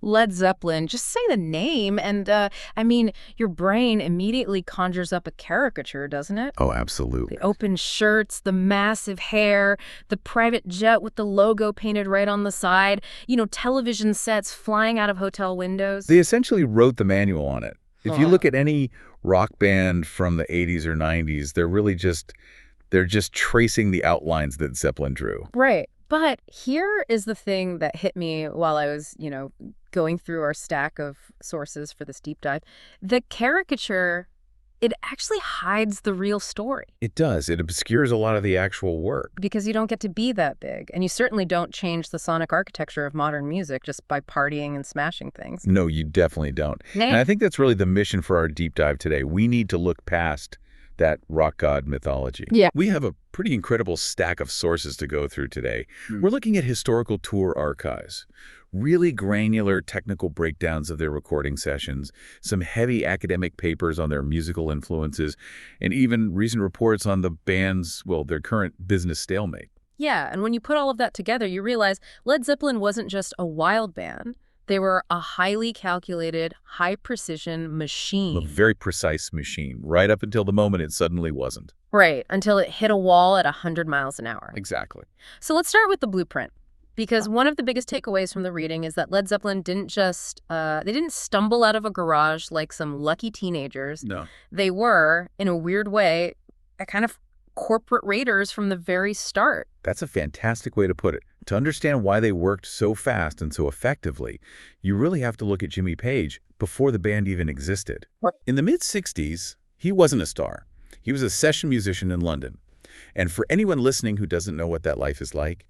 Led Zeppelin, just say the name, and, I mean, your brain immediately conjures up a caricature, doesn't it? Oh, The absolutely. open shirts, the massive hair, the private jet with the logo painted right on the side, television sets flying out of hotel windows. They essentially wrote the manual on it. If you Huh. look at any rock band from the 80s or 90s, they're just tracing the outlines that Zeppelin drew. Right. But here is the thing that hit me while I was, going through our stack of sources for this deep dive. The caricature, it actually hides the real story It does. It obscures a lot of the actual work. because you don't get to be that big. And you certainly don't change the sonic architecture of modern music just by partying and smashing things. No, you definitely don't. And Nah. I think that's really the mission for our deep dive today. We need to look past that rock god mythology. Yeah. We have a pretty incredible stack of sources to go through today. Hmm. We're looking at historical tour archives, really granular technical breakdowns of their recording sessions, some heavy academic papers on their musical influences, and even recent reports on the band's, their current business stalemate. Yeah, and when you put all of that together, you realize Led Zeppelin wasn't just a wild band. They were a highly calculated, high-precision machine. A very precise machine, right up until the moment it suddenly wasn't. Right, until it hit a wall at 100 miles an hour. Exactly. So let's start with the blueprint. Because one of the biggest takeaways from the reading is that Led Zeppelin didn't just, they didn't stumble out of a garage like some lucky teenagers. No. They were, in a weird way, a kind of corporate raiders from the very start. That's a fantastic way to put it. To understand why they worked so fast and so effectively, you really have to look at Jimmy Page before the band even existed. In the mid-'60s, he wasn't a star. He was a session musician in London. And for anyone listening who doesn't know what that life is like,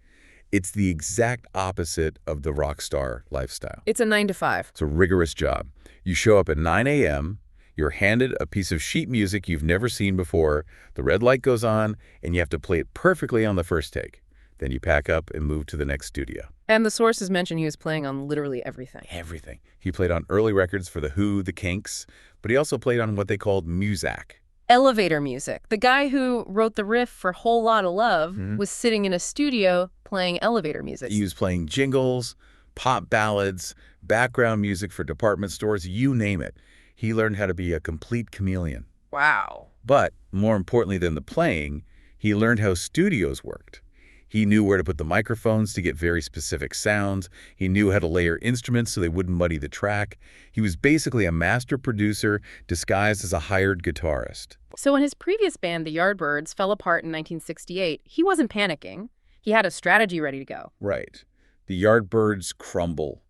it's the exact opposite of the rock star lifestyle. It's a 9 to 5. It's a rigorous job. You show up at 9 a.m., you're handed a piece of sheet music you've never seen before, the red light goes on, and you have to play it perfectly on the first take. Then you pack up and move to the next studio. And the sources mention he was playing on literally everything. Everything. He played on early records for The Who, The Kinks, but he also played on what they called muzak. Elevator music. The guy who wrote the riff for Whole Lotta Love Mhm. was sitting in a studio playing elevator music. He was playing jingles, pop ballads, background music for department stores, you name it. He learned how to be a complete chameleon. Wow. But more importantly than the playing, he learned how studios worked. He knew where to put the microphones to get very specific sounds. He knew how to layer instruments so they wouldn't muddy the track. He was basically a master producer disguised as a hired guitarist. So when his previous band, the Yardbirds, fell apart in 1968, he wasn't panicking. He had a strategy ready to go. Right. The Yardbirds crumble.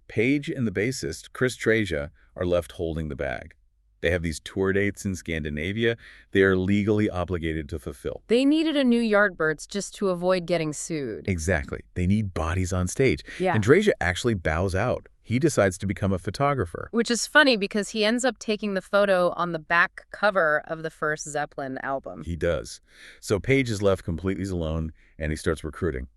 Page and the bassist, Chris Treja, are left holding the bag. They have these tour dates in Scandinavia they are legally obligated to fulfill. They needed a new Yardbirds just to avoid getting sued. Exactly. They need bodies on stage. Yeah. And Treja actually bows out. He decides to become a photographer. Which is funny because he ends up taking the photo on the back cover of the first Zeppelin album. He does. So Page is left completely alone, and he starts recruiting.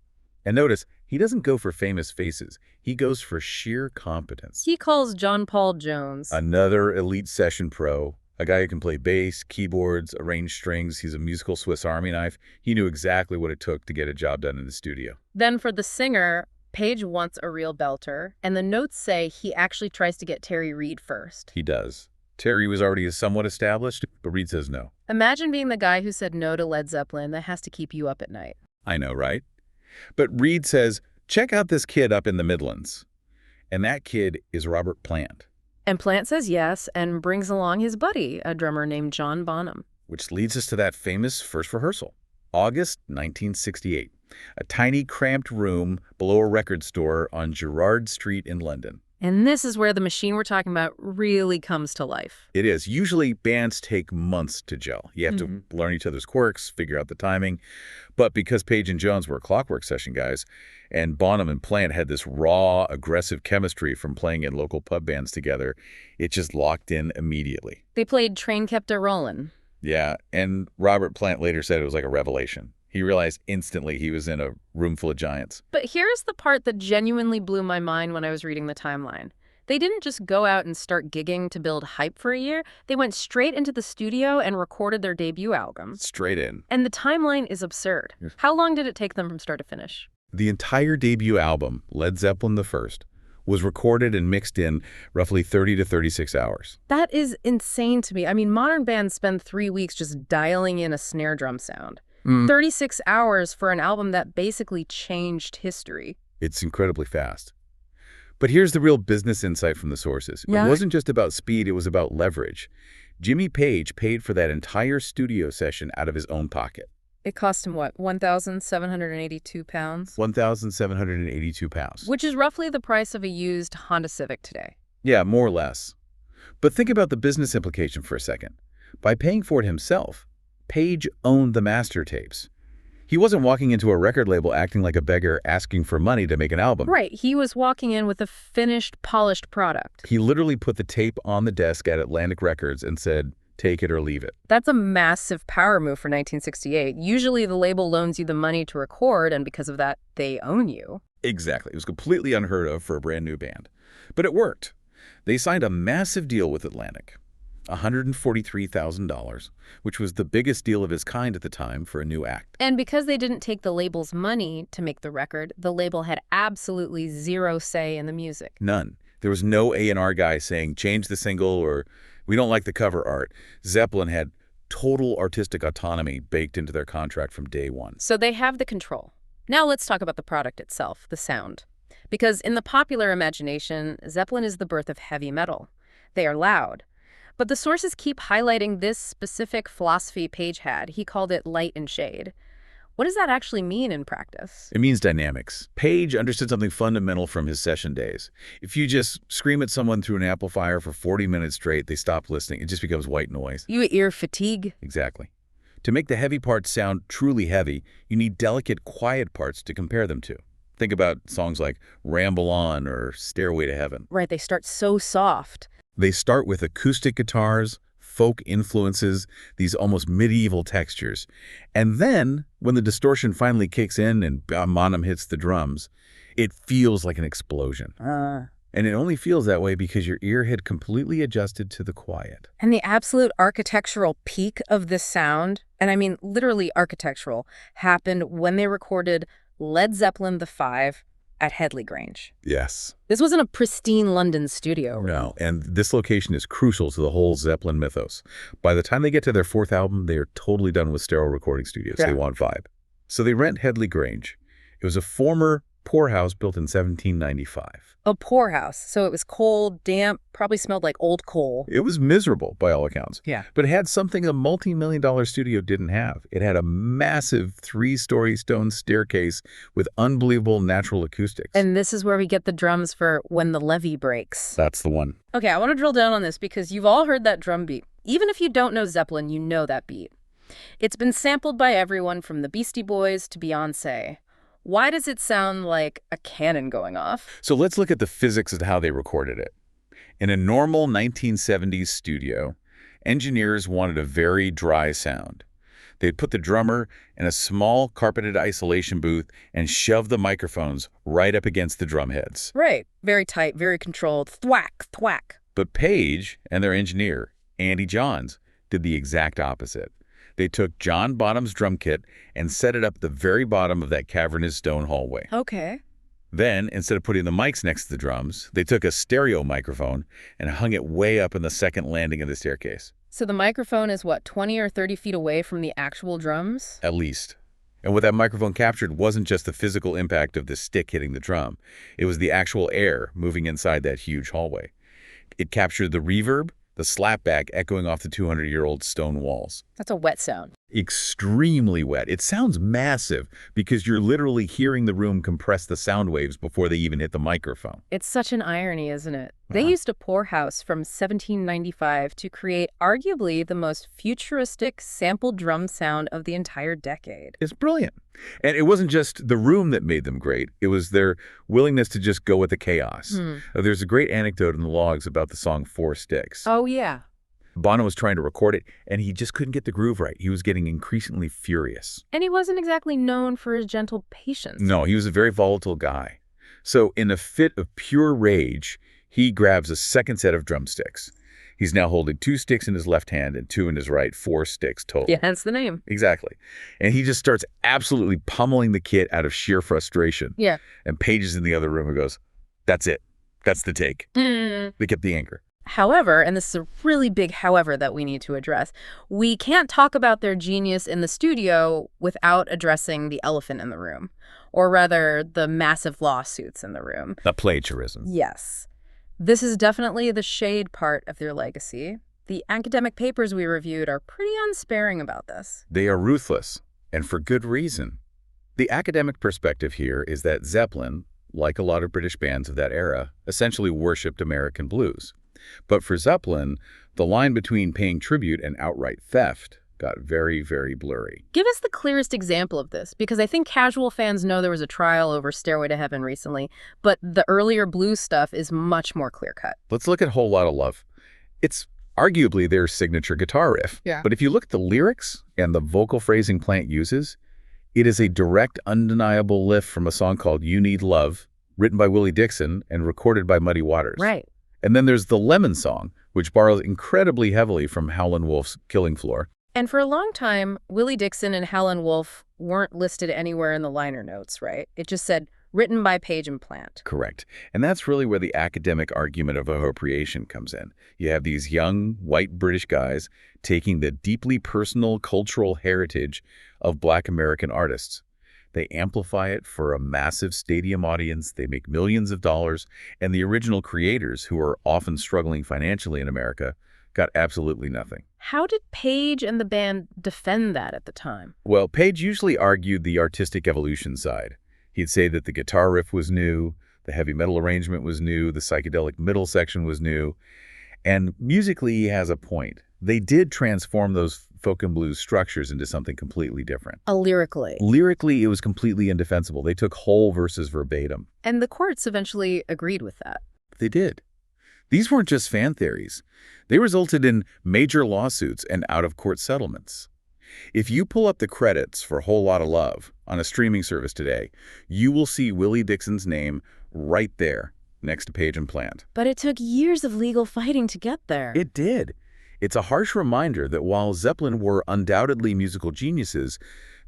And notice, he doesn't go for famous faces. He goes for sheer competence. He calls John Paul Jones. Another elite session pro, a guy who can play bass, keyboards, arrange strings. He's a musical Swiss Army knife. He knew exactly what it took to get a job done in the studio. Then for the singer, Page wants a real belter, and the notes say he actually tries to get Terry Reid first. He does. Terry was already somewhat established, but Reid says no. Imagine being the guy who said no to Led Zeppelin that has to keep you up at night. I know, right? But Reid says, check out this kid up in the Midlands. And that kid is Robert Plant. And Plant says yes and brings along his buddy, a drummer named John Bonham. Which leads us to that famous first rehearsal, August 1968. A tiny, cramped room below a record store on Gerrard Street in London. And this is where the machine we're talking about really comes to life. It is. Usually, bands take months to gel. You have to learn each other's quirks, figure out the timing. But because Page and Jones were clockwork session guys, and Bonham and Plant had this raw, aggressive chemistry from playing in local pub bands together, it just locked in immediately. They played Train Kept a Rollin'. Yeah, and Robert Plant later said it was like a revelation. He realized instantly he was in a room full of giants. But here's the part that genuinely blew my mind when I was reading the timeline. They didn't just go out and start gigging to build hype for a year. They went straight into the studio and recorded their debut album. Straight in. And the timeline is absurd. How long did it take them from start to finish? The entire debut album, Led Zeppelin I, was recorded and mixed in roughly 30 to 36 hours. That is insane to me. I mean, modern bands spend 3 weeks just dialing in a snare drum sound. 36 hours for an album that basically changed history. It's incredibly fast. But here's the real business insight from the sources. Yeah. It wasn't just about speed, it was about leverage. Jimmy Page paid for that entire studio session out of his own pocket. It cost him, what, £1,782? 1,782 pounds. Which is roughly the price of a used Honda Civic today. Yeah, more or less. But think about the business implication for a second. By paying for it himself, Page owned the master tapes. He wasn't walking into a record label acting like a beggar asking for money to make an album. Right. He was walking in with a finished, polished product. He literally put the tape on the desk at Atlantic Records and said, take it or leave it. That's a massive power move for 1968. Usually the label loans you the money to record, and because of that, they own you. Exactly. It was completely unheard of for a brand new band. But it worked. They signed a massive deal with Atlantic. $143,000, which was the biggest deal of its kind at the time for a new act. And because they didn't take the label's money to make the record, the label had absolutely zero say in the music. None. There was no A&R guy saying, change the single or we don't like the cover art. Zeppelin had total artistic autonomy baked into their contract from day one. So they have the control. Now let's talk about the product itself, the sound. Because in the popular imagination, Zeppelin is the birth of heavy metal. They are loud. But the sources keep highlighting this specific philosophy Page had. He called it light and shade. What does that actually mean in practice? It means dynamics. Page understood something fundamental from his session days. If you just scream at someone through an amplifier for 40 minutes straight, they stop listening. It just becomes white noise. You ear fatigue? Exactly. To make the heavy parts sound truly heavy, you need delicate, quiet parts to compare them to. Think about songs like Ramble On or Stairway to Heaven. Right, they start so soft. They start with acoustic guitars, folk influences, these almost medieval textures. And then, when the distortion finally kicks in and Bonham hits the drums, it feels like an explosion. And it only feels that way because your ear had completely adjusted to the quiet. And the absolute architectural peak of this sound, and I mean literally architectural, happened when they recorded Led Zeppelin the 5 at Headley Grange. Yes. This wasn't a pristine London studio. No, and this location is crucial to the whole Zeppelin mythos. By the time they get to their fourth album, they are totally done with sterile recording studios. Yeah. They want vibe. So they rent Headley Grange. It was a former poorhouse built in 1795. A poorhouse. So it was cold, damp, probably smelled like old coal. It was miserable, by all accounts. Yeah. But it had something a multi-million-dollar studio didn't have. It had a massive 3-story stone staircase with unbelievable natural acoustics. And this is where we get the drums for When the Levee Breaks. That's the one. Okay, I want to drill down on this because you've all heard that drum beat. Even if you don't know Zeppelin, you know that beat. It's been sampled by everyone from the Beastie Boys to Beyoncé. Why does it sound like a cannon going off? So let's look at the physics of how they recorded it. In a normal 1970s studio, engineers wanted a very dry sound. They'd put the drummer in a small carpeted isolation booth and shove the microphones right up against the drum heads. Right. Very tight, very controlled. Thwack, thwack. But Page and their engineer, Andy Johns, did the exact opposite. They took John Bonham's drum kit and set it up at the very bottom of that cavernous stone hallway. Okay. Then, instead of putting the mics next to the drums, they took a stereo microphone and hung it way up in the second landing of the staircase. So the microphone is what, 20 or 30 feet away from the actual drums? At least. And what that microphone captured wasn't just the physical impact of the stick hitting the drum. It was the actual air moving inside that huge hallway. It captured the reverb, the slapback echoing off the 200-year-old stone walls. That's a wet sound. Extremely wet. It sounds massive because you're literally hearing the room compress the sound waves before they even hit the microphone. It's such an irony, isn't it? They used a poorhouse from 1795 to create arguably the most futuristic sampled drum sound of the entire decade. It's brilliant. And it wasn't just the room that made them great. It was their willingness to just go with the chaos. There's a great anecdote in the logs about the song Four Sticks. Oh, yeah. Bono was trying to record it, and he just couldn't get the groove right. He was getting increasingly furious. And he wasn't exactly known for his gentle patience. No, he was a very volatile guy. So in a fit of pure rage, he grabs a second set of drumsticks. He's now holding 2 sticks in his left hand and 2 in his right, 4 sticks total. Yeah, hence the name. Exactly. And he just starts absolutely pummeling the kit out of sheer frustration. Yeah. And Page is in the other room and goes, "That's it. That's the take. They kept the anchor. However, and this is a really big however that we need to address, we can't talk about their genius in the studio without addressing the elephant in the room, or rather, the massive lawsuits in the room. The plagiarism. Yes. This is definitely the shade part of their legacy. The academic papers we reviewed are pretty unsparing about this. They are ruthless, and for good reason. The academic perspective here is that Zeppelin, like a lot of British bands of that era, essentially worshipped American blues. But for Zeppelin, the line between paying tribute and outright theft got very, very blurry. Give us the clearest example of this, because I think casual fans know there was a trial over Stairway to Heaven recently, but the earlier blues stuff is much more clear-cut. Let's look at Whole Lotta Love. It's arguably their signature guitar riff. Yeah. But if you look at the lyrics and the vocal phrasing Plant uses, it is a direct, undeniable lift from a song called You Need Love, written by Willie Dixon and recorded by Muddy Waters. Right. And then there's the Lemon Song, which borrows incredibly heavily from Howlin' Wolf's Killing Floor. And for a long time, Willie Dixon and Howlin' Wolf weren't listed anywhere in the liner notes, right? It just said, written by Page and Plant. Correct. And that's really where the academic argument of appropriation comes in. You have these young, white British guys taking the deeply personal cultural heritage of Black American artists. They amplify it for a massive stadium audience, they make millions of dollars, and the original creators, who are often struggling financially in America, got absolutely nothing. How did Page and the band defend that at the time? Well, Page usually argued the artistic evolution side. He'd say that the guitar riff was new, the heavy metal arrangement was new, the psychedelic middle section was new, and musically he has a point. They did transform those folk and blues structures into something completely different. Lyrically. Lyrically, it was completely indefensible. They took whole verses verbatim. And the courts eventually agreed with that. They did. These weren't just fan theories. They resulted in major lawsuits and out-of-court settlements. If you pull up the credits for Whole Lotta Love on a streaming service today, you will see Willie Dixon's name right there next to Page and Plant. But it took years of legal fighting to get there. It did. It's a harsh reminder that while Zeppelin were undoubtedly musical geniuses,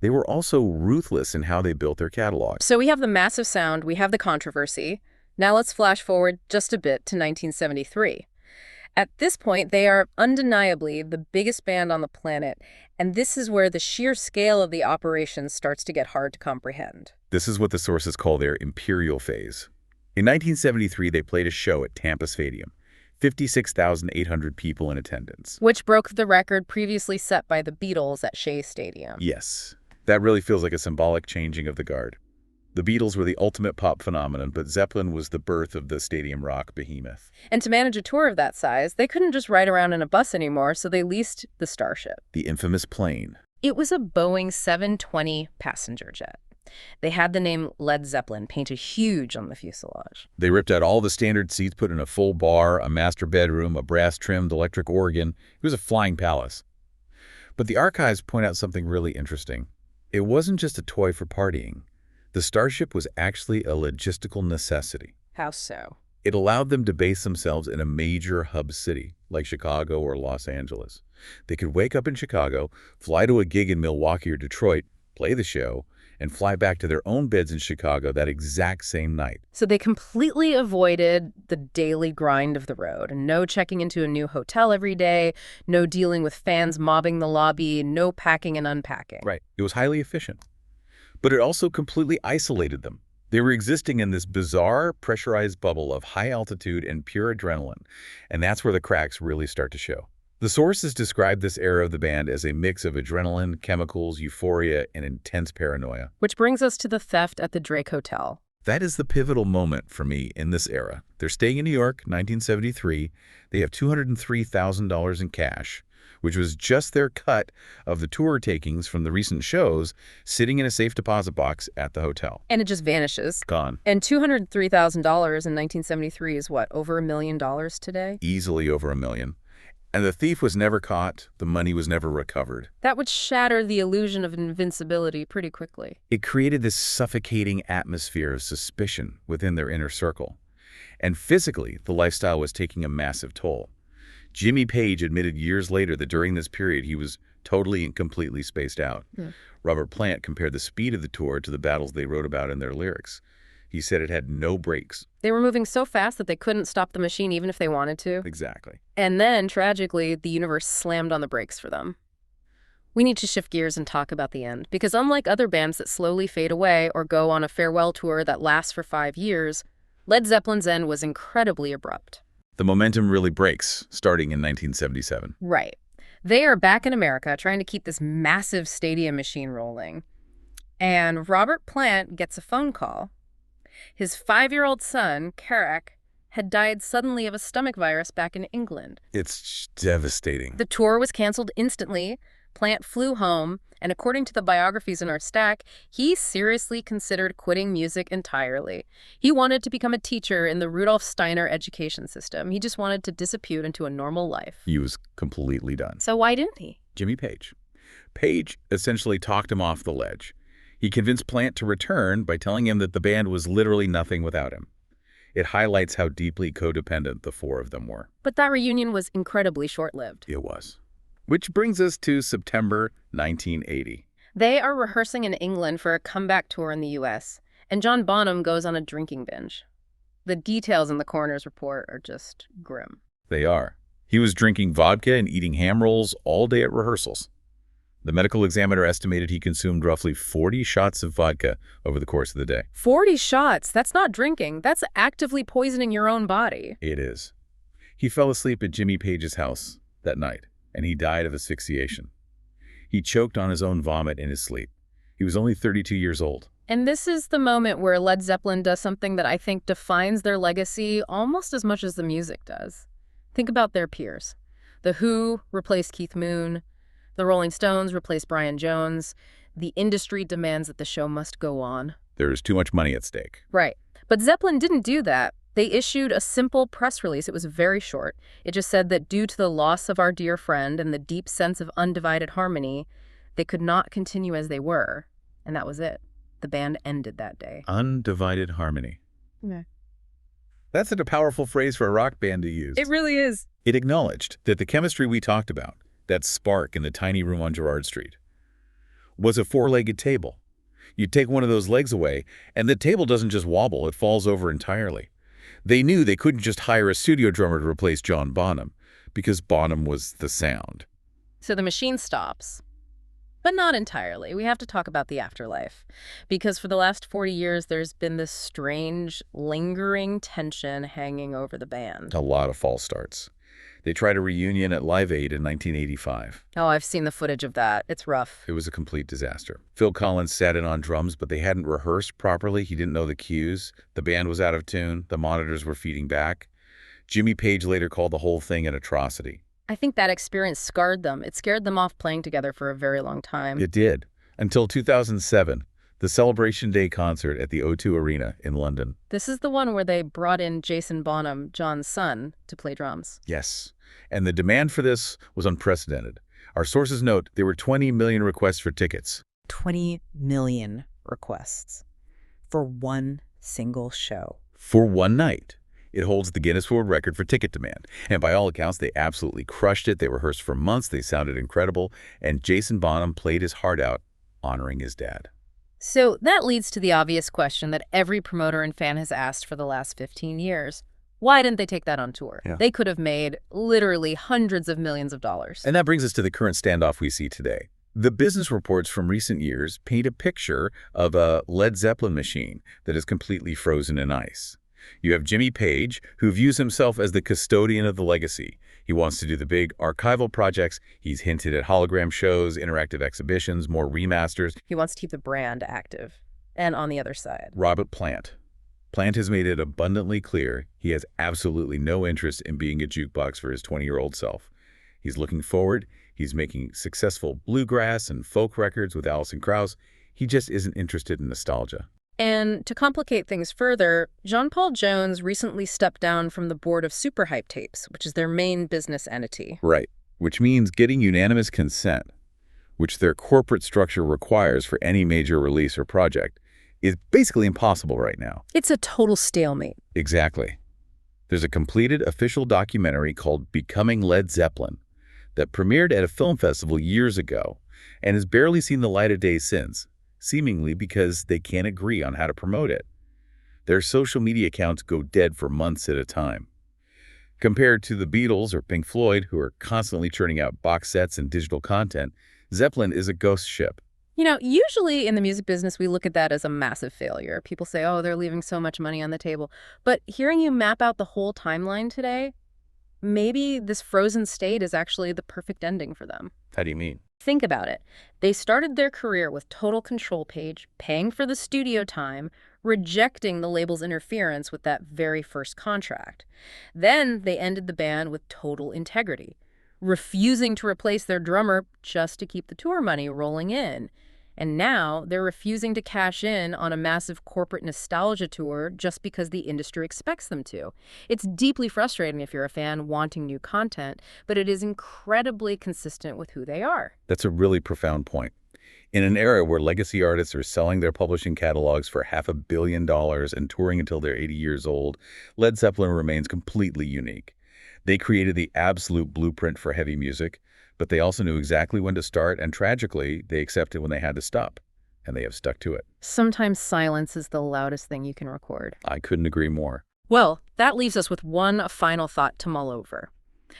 they were also ruthless in how they built their catalog. So we have the massive sound, we have the controversy. Now let's flash forward just a bit to 1973. At this point, they are undeniably the biggest band on the planet, and this is where the sheer scale of the operation starts to get hard to comprehend. This is what the sources call their imperial phase. In 1973, they played a show at Tampa Stadium. 56,800 people in attendance. Which broke the record previously set by the Beatles at Shea Stadium. Yes, that really feels like a symbolic changing of the guard. The Beatles were the ultimate pop phenomenon, but Zeppelin was the birth of the stadium rock behemoth. And to manage a tour of that size, they couldn't just ride around in a bus anymore, so they leased the Starship. The infamous plane. It was a Boeing 720 passenger jet. They had the name Led Zeppelin painted huge on the fuselage. They ripped out all the standard seats, put in a full bar, a master bedroom, a brass-trimmed electric organ. It was a flying palace. But the archives point out something really interesting. It wasn't just a toy for partying. The Starship was actually a logistical necessity. How so? It allowed them to base themselves in a major hub city, like Chicago or Los Angeles. They could wake up in Chicago, fly to a gig in Milwaukee or Detroit, play the show, and fly back to their own beds in Chicago that exact same night. So they completely avoided the daily grind of the road. No checking into a new hotel every day, no dealing with fans mobbing the lobby, no packing and unpacking. Right. It was highly efficient. But it also completely isolated them. They were existing in this bizarre, pressurized bubble of high altitude and pure adrenaline, and that's where the cracks really start to show. The sources describe this era of the band as a mix of adrenaline, chemicals, euphoria, and intense paranoia. Which brings us to the theft at the Drake Hotel. That is the pivotal moment for me in this era. They're staying in New York, 1973. They have $203,000 in cash, which was just their cut of the tour takings from the recent shows, sitting in a safe deposit box at the hotel. And it just vanishes. Gone. And $203,000 in 1973 is what, over $1 million today? Easily over $1 million. And the thief was never caught. The money was never recovered. That would shatter the illusion of invincibility pretty quickly. It created this suffocating atmosphere of suspicion within their inner circle. And physically, the lifestyle was taking a massive toll. Jimmy Page admitted years later that during this period he was totally and completely spaced out. Robert Plant compared the speed of the tour to the battles they wrote about in their lyrics. He said it had no brakes. They were moving so fast that they couldn't stop the machine even if they wanted to. Exactly. And then, tragically, the universe slammed on the brakes for them. We need to shift gears and talk about the end, because unlike other bands that slowly fade away or go on a farewell tour that lasts for 5 years, Led Zeppelin's end was incredibly abrupt. The momentum really breaks, starting in 1977. Right. They are back in America trying to keep this massive stadium machine rolling. And Robert Plant gets a phone call. His 5-year-old son, Carrack, had died suddenly of a stomach virus back in England. It's devastating. The tour was canceled instantly. Plant flew home, and according to the biographies in our stack, he seriously considered quitting music entirely. He wanted to become a teacher in the Rudolf Steiner education system. He just wanted to disappear into a normal life. He was completely done. So why didn't he? Jimmy Page. Page essentially talked him off the ledge. He convinced Plant to return by telling him that the band was literally nothing without him. It highlights how deeply codependent the four of them were. But that reunion was incredibly short-lived. It was. Which brings us to September 1980. They are rehearsing in England for a comeback tour in the U.S., and John Bonham goes on a drinking binge. The details in the coroner's report are just grim. They are. He was drinking vodka and eating ham rolls all day at rehearsals. The medical examiner estimated he consumed roughly 40 shots of vodka over the course of the day. 40 shots? That's not drinking. That's actively poisoning your own body. It is. He fell asleep at Jimmy Page's house that night, and he died of asphyxiation. He choked on his own vomit in his sleep. He was only 32 years old. And this is the moment where Led Zeppelin does something that I think defines their legacy almost as much as the music does. Think about their peers. The Who replaced Keith Moon. The Rolling Stones replaced Brian Jones. The industry demands that the show must go on. There's too much money at stake. Right. But Zeppelin didn't do that. They issued a simple press release. It was very short. It just said that due to the loss of our dear friend and the deep sense of undivided harmony, they could not continue as they were. And that was it. The band ended that day. Undivided harmony. Yeah. That's a powerful phrase for a rock band to use. It really is. It acknowledged that the chemistry we talked about, that spark in the tiny room on Girard Street, was a four-legged table. You take one of those legs away, and the table doesn't just wobble, it falls over entirely. They knew they couldn't just hire a studio drummer to replace John Bonham, because Bonham was the sound. So the machine stops. But not entirely. We have to talk about the afterlife. Because for the last 40 years, there's been this strange, lingering tension hanging over the band. A lot of false starts. They tried a reunion at Live Aid in 1985. Oh, I've seen the footage of that. It's rough. It was a complete disaster. Phil Collins sat in on drums, but they hadn't rehearsed properly. He didn't know the cues. The band was out of tune. The monitors were feeding back. Jimmy Page later called the whole thing an atrocity. I think that experience scarred them. It scared them off playing together for a very long time. It did. Until 2007, the Celebration Day concert at the O2 Arena in London. This is the one where they brought in Jason Bonham, John's son, to play drums. Yes. And the demand for this was unprecedented. Our sources note there were 20 million requests for tickets. 20 million requests for one single show. For one night. It holds the Guinness World Record for ticket demand. And by all accounts, they absolutely crushed it. They rehearsed for months. They sounded incredible. And Jason Bonham played his heart out, honoring his dad. So that leads to the obvious question that every promoter and fan has asked for the last 15 years. Why didn't they take that on tour? Yeah. They could have made literally hundreds of millions of dollars. And that brings us to the current standoff we see today. The business reports from recent years paint a picture of a Led Zeppelin machine that is completely frozen in ice. You have Jimmy Page, who views himself as the custodian of the legacy. He wants to do the big archival projects. He's hinted at hologram shows, interactive exhibitions, more remasters. He wants to keep the brand active. And on the other side, Robert Plant. Plant has made it abundantly clear he has absolutely no interest in being a jukebox for his 20-year-old self. He's looking forward. He's making successful bluegrass and folk records with Alison Krauss. He just isn't interested in nostalgia. And to complicate things further, John Paul Jones recently stepped down from the board of Superhype Tapes, which is their main business entity. Right, which means getting unanimous consent, which their corporate structure requires for any major release or project, is basically impossible right now. It's a total stalemate. Exactly. There's a completed official documentary called Becoming Led Zeppelin that premiered at a film festival years ago and has barely seen the light of day since, seemingly because they can't agree on how to promote it. Their social media accounts go dead for months at a time. Compared to the Beatles or Pink Floyd, who are constantly churning out box sets and digital content, Zeppelin is a ghost ship. Usually in the music business, we look at that as a massive failure. People say, oh, they're leaving so much money on the table. But hearing you map out the whole timeline today, maybe this frozen state is actually the perfect ending for them. How do you mean? Think about it. They started their career with total control page, paying for the studio time, rejecting the label's interference with that very first contract. Then they ended the band with total integrity, refusing to replace their drummer just to keep the tour money rolling in. And now they're refusing to cash in on a massive corporate nostalgia tour just because the industry expects them to. It's deeply frustrating if you're a fan wanting new content, but it is incredibly consistent with who they are. That's a really profound point. In an era where legacy artists are selling their publishing catalogs for $500 million and touring until they're 80 years old, Led Zeppelin remains completely unique. They created the absolute blueprint for heavy music, but they also knew exactly when to start, and tragically, they accepted when they had to stop, and they have stuck to it. Sometimes silence is the loudest thing you can record. I couldn't agree more. Well, that leaves us with one final thought to mull over.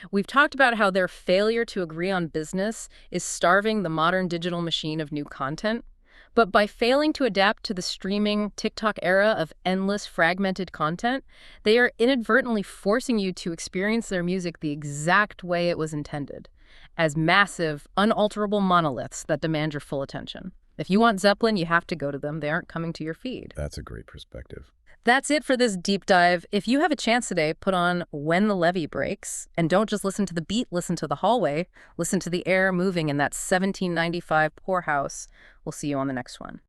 We've talked about how their failure to agree on business is starving the modern digital machine of new content. But by failing to adapt to the streaming TikTok era of endless fragmented content, they are inadvertently forcing you to experience their music the exact way it was intended, as massive, unalterable monoliths that demand your full attention. If you want Zeppelin, you have to go to them. They aren't coming to your feed. That's a great perspective. That's it for this deep dive. If you have a chance today, put on When the Levee Breaks. And don't just listen to the beat, listen to the hallway. Listen to the air moving in that 1795 poorhouse. We'll see you on the next one.